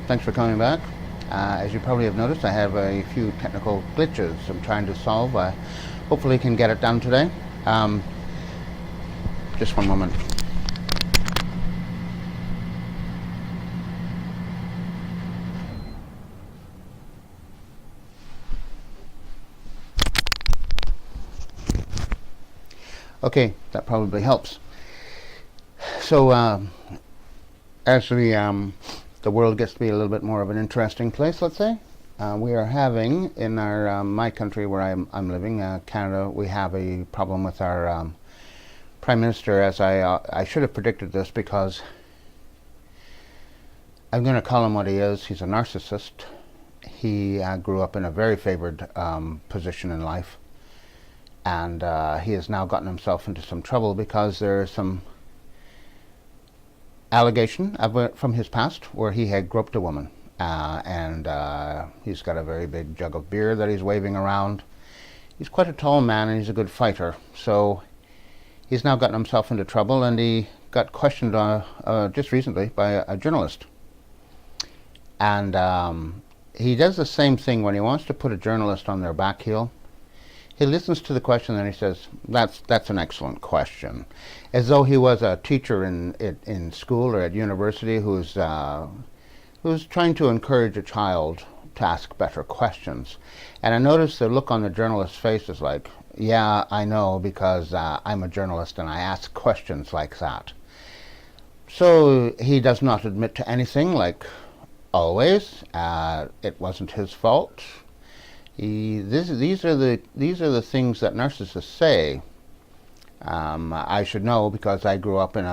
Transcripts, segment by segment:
Thanks for coming back. As you probably have noticed, I have a few technical glitches I'm trying to solve. I hopefully can get it done today. Just one moment. Okay, that probably helps. So, the world gets to be a little bit more of an interesting place, let's say. We are having, in my country where I'm living, Canada, we have a problem with our Prime Minister, as I should have predicted this because I'm going to call him what he is. He's a narcissist. He grew up in a very favored position in life, and he has now gotten himself into some trouble because there is some allegation from his past where he had groped a woman, and he's got a very big jug of beer that he's waving around. He's quite a tall man and he's a good fighter, so he's now gotten himself into trouble, and he got questioned just recently by a journalist. And he does the same thing when he wants to put a journalist on their back heel. He listens to the question and he says, that's an excellent question. As though he was a teacher in school or at university who's trying to encourage a child to ask better questions. And I noticed the look on the journalist's face is like, yeah, I know, because I'm a journalist and I ask questions like that. So he does not admit to anything, like always. It wasn't his fault. These are the things that narcissists say. I should know because I grew up in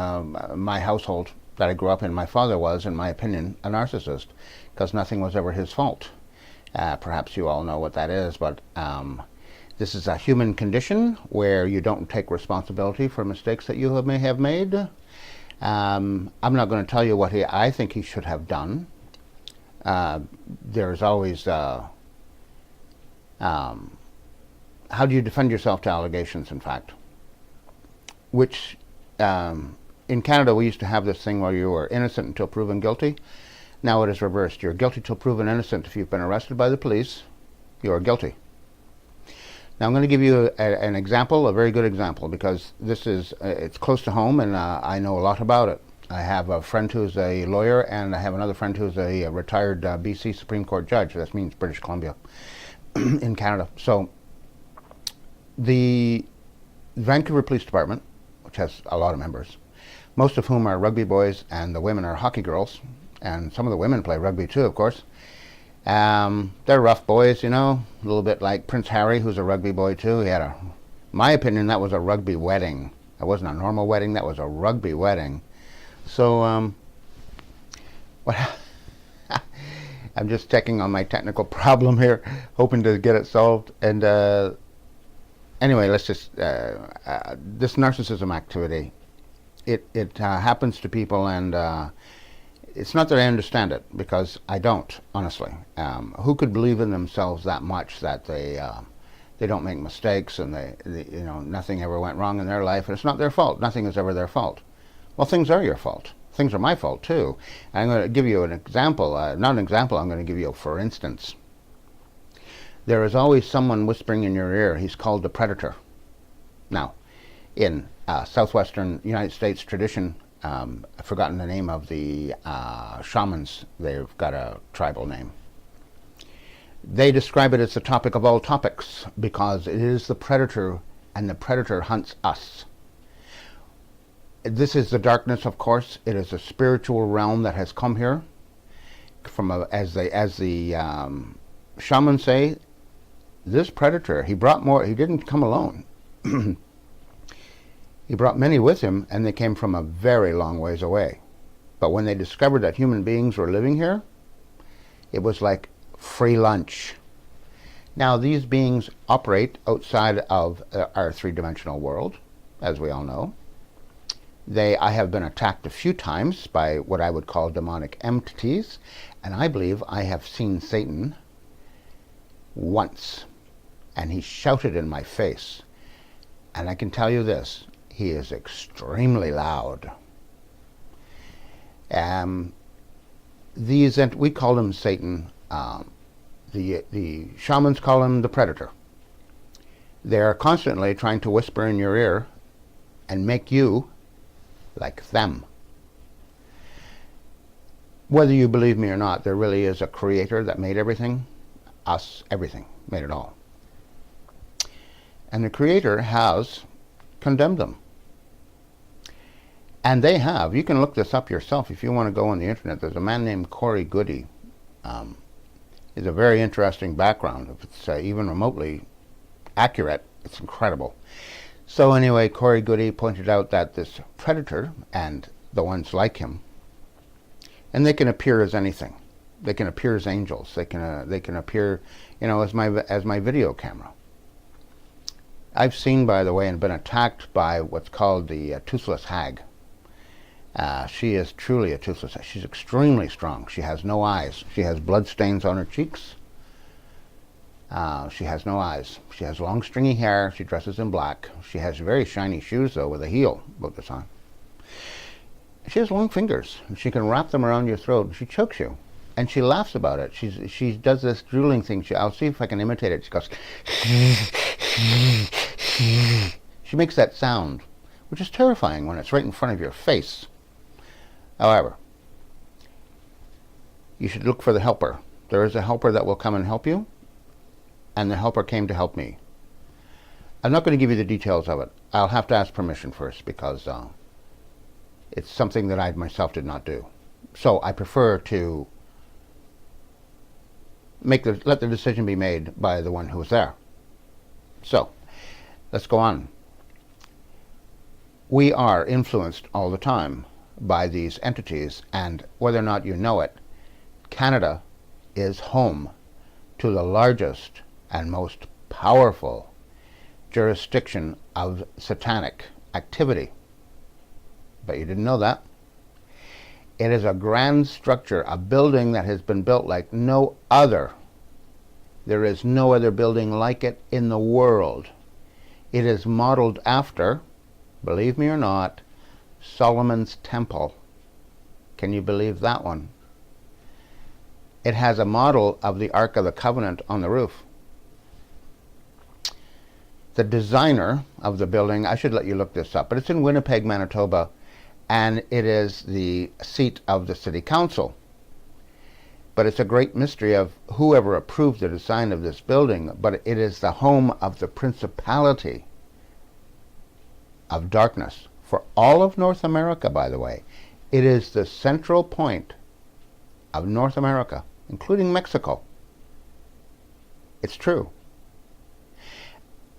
my household that I grew up in. My father was, in my opinion, a narcissist because nothing was ever his fault. Perhaps you all know what that is, but this is a human condition where you don't take responsibility for mistakes that you may have made. I'm not going to tell you what I think he should have done. There's always how do you defend yourself to allegations, in fact? Which, in Canada, we used to have this thing where you were innocent until proven guilty. Now it is reversed. You're guilty till proven innocent. If you've been arrested by the police, you are guilty. Now I'm going to give you an example, a very good example, because this is, it's close to home, and I know a lot about it. I have a friend who's a lawyer, and I have another friend who's a retired BC Supreme Court judge. That means British Columbia. In Canada. So the Vancouver Police Department, which has a lot of members, most of whom are rugby boys, and the women are hockey girls, and some of the women play rugby too, of course. They're rough boys, you know, a little bit like Prince Harry, who's a rugby boy too. He had my opinion, that was a rugby wedding. That wasn't a normal wedding, that was a rugby wedding. So what I'm just checking on my technical problem here, hoping to get it solved. And anyway, let's just this narcissism activity. It happens to people, and it's not that I understand it, because I don't, honestly. Who could believe in themselves that much that they don't make mistakes, and you know, nothing ever went wrong in their life, and it's not their fault. Nothing is ever their fault. Well, things are your fault. Things are my fault too. I'm going to give you an example, not an example, I'm going to give you a for instance. There is always someone whispering in your ear. He's called the predator. Now, in southwestern United States tradition, I've forgotten the name of the shamans. They've got a tribal name. They describe it as the topic of all topics because it is the predator, and the predator hunts us. This is the darkness, of course. It is a spiritual realm that has come here. As the shamans say, this predator, he brought more. He didn't come alone. He brought many with him, and they came from a very long ways away. But when they discovered that human beings were living here, it was like free lunch. Now, these beings operate outside of our three-dimensional world, as we all know. I have been attacked a few times by what I would call demonic entities, and I believe I have seen Satan once, and he shouted in my face. And I can tell you this, he is extremely loud. we call him Satan. The shamans call him the predator. They're constantly trying to whisper in your ear and make you like them. Whether you believe me or not, there really is a creator that made everything. Us, everything, made it all. And the creator has condemned them. And they have. You can look this up yourself if you want to go on the internet. There's a man named Corey Goody. It's a very interesting background. If it's even remotely accurate, it's incredible. So anyway, Corey Goody pointed out that this predator and the ones like him, and they can appear as anything. They can appear as angels. They can appear, as my video camera. I've seen, by the way, and been attacked by what's called the toothless hag. She is truly a toothless hag. She's extremely strong. She has no eyes. She has blood stains on her cheeks. She has no eyes. She has long stringy hair. She dresses in black. She has very shiny shoes, though, with a heel about this on. She has long fingers, and she can wrap them around your throat, and she chokes you. And she laughs about it. She does this drooling thing. I'll see if I can imitate it. She goes... She makes that sound, which is terrifying when it's right in front of your face. However, you should look for the helper. There is a helper that will come and help you, and the helper came to help me. I'm not going to give you the details of it. I'll have to ask permission first, because it's something that I myself did not do. So I prefer to let the decision be made by the one who was there. So, let's go on. We are influenced all the time by these entities, and whether or not you know it, Canada is home to the largest and most powerful jurisdiction of satanic activity. But you didn't know that. It is a grand structure, a building that has been built like no other. There is no other building like it in the world. It is modeled after, believe me or not, Solomon's Temple. Can you believe that one? It has a model of the Ark of the Covenant on the roof. The designer of the building, I should let you look this up, but it's in Winnipeg, Manitoba, and it is the seat of the city council. But it's a great mystery of whoever approved the design of this building, but it is the home of the principality of darkness. For all of North America, by the way, it is the central point of North America, including Mexico. It's true.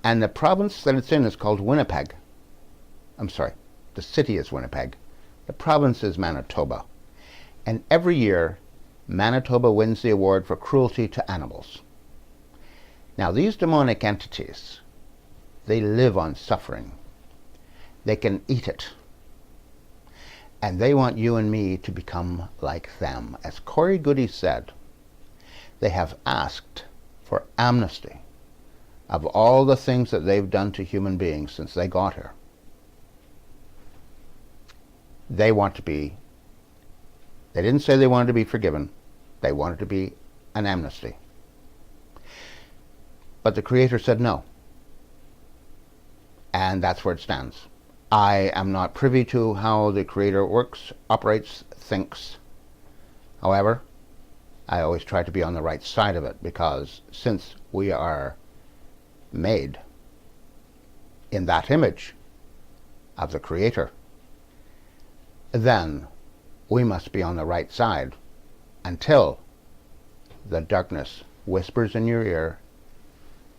And the province that it's in is called Winnipeg. I'm sorry, the city is Winnipeg. The province is Manitoba. And every year, Manitoba wins the award for cruelty to animals. Now, these demonic entities, they live on suffering. They can eat it. And they want you and me to become like them. As Corey Goody said, they have asked for amnesty of all the things that they've done to human beings since they got here. They want to be, they didn't say they wanted to be forgiven. They wanted to be an amnesty. But the Creator said no. And that's where it stands. I am not privy to how the Creator works, operates, thinks. However, I always try to be on the right side of it, because since we are made in that image of the Creator, then we must be on the right side until the darkness whispers in your ear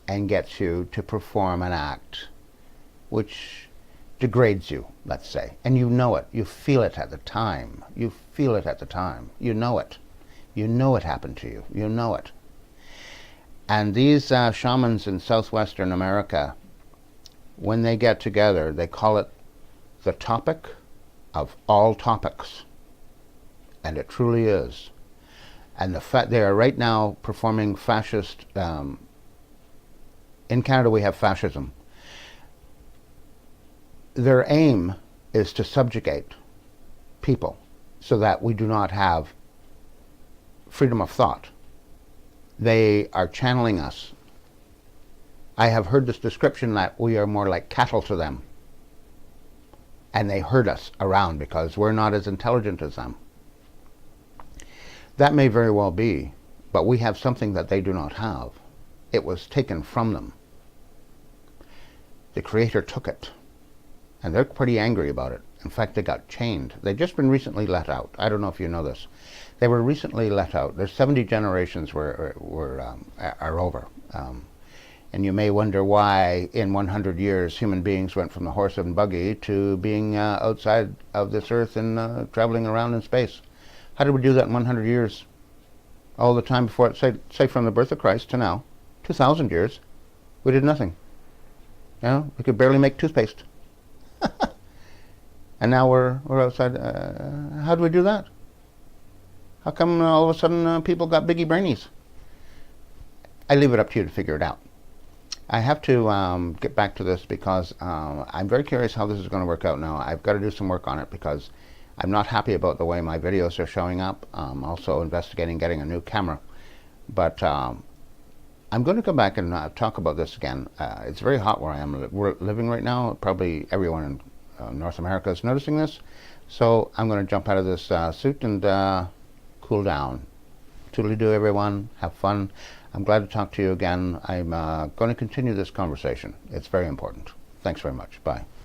and gets you to perform an act which degrades you, let's say. And you know it. You feel it at the time. You feel it at the time. You know it. You know it happened to you. You know it. And these shamans in southwestern America, when they get together, they call it the topic of all topics. And it truly is. And they are right now performing fascist. In Canada, we have fascism. Their aim is to subjugate people so that we do not have freedom of thought. They are channeling us. I have heard this description that we are more like cattle to them. And they herd us around because we're not as intelligent as them. That may very well be, but we have something that they do not have. It was taken from them. The Creator took it. And they're pretty angry about it. In fact, they got chained. They've just been recently let out. I don't know if you know this. They were recently let out. There's 70 generations are over. And you may wonder why in 100 years human beings went from the horse and buggy to being outside of this earth and traveling around in space. How did we do that in 100 years? All the time before it, say from the birth of Christ to now, 2,000 years, we did nothing. You know, we could barely make toothpaste. And now we're outside. How do we do that? How come all of a sudden people got biggie brainies? I leave it up to you to figure it out. I have to get back to this because I'm very curious how this is going to work out now. I've got to do some work on it because I'm not happy about the way my videos are showing up. I'm also investigating getting a new camera. But I'm going to come back and talk about this again. It's very hot where I am living right now. Probably everyone in North America is noticing this. So I'm going to jump out of this suit and cool down. Toodly-doo, everyone. Have fun. I'm glad to talk to you again. I'm going to continue this conversation. It's very important. Thanks very much. Bye.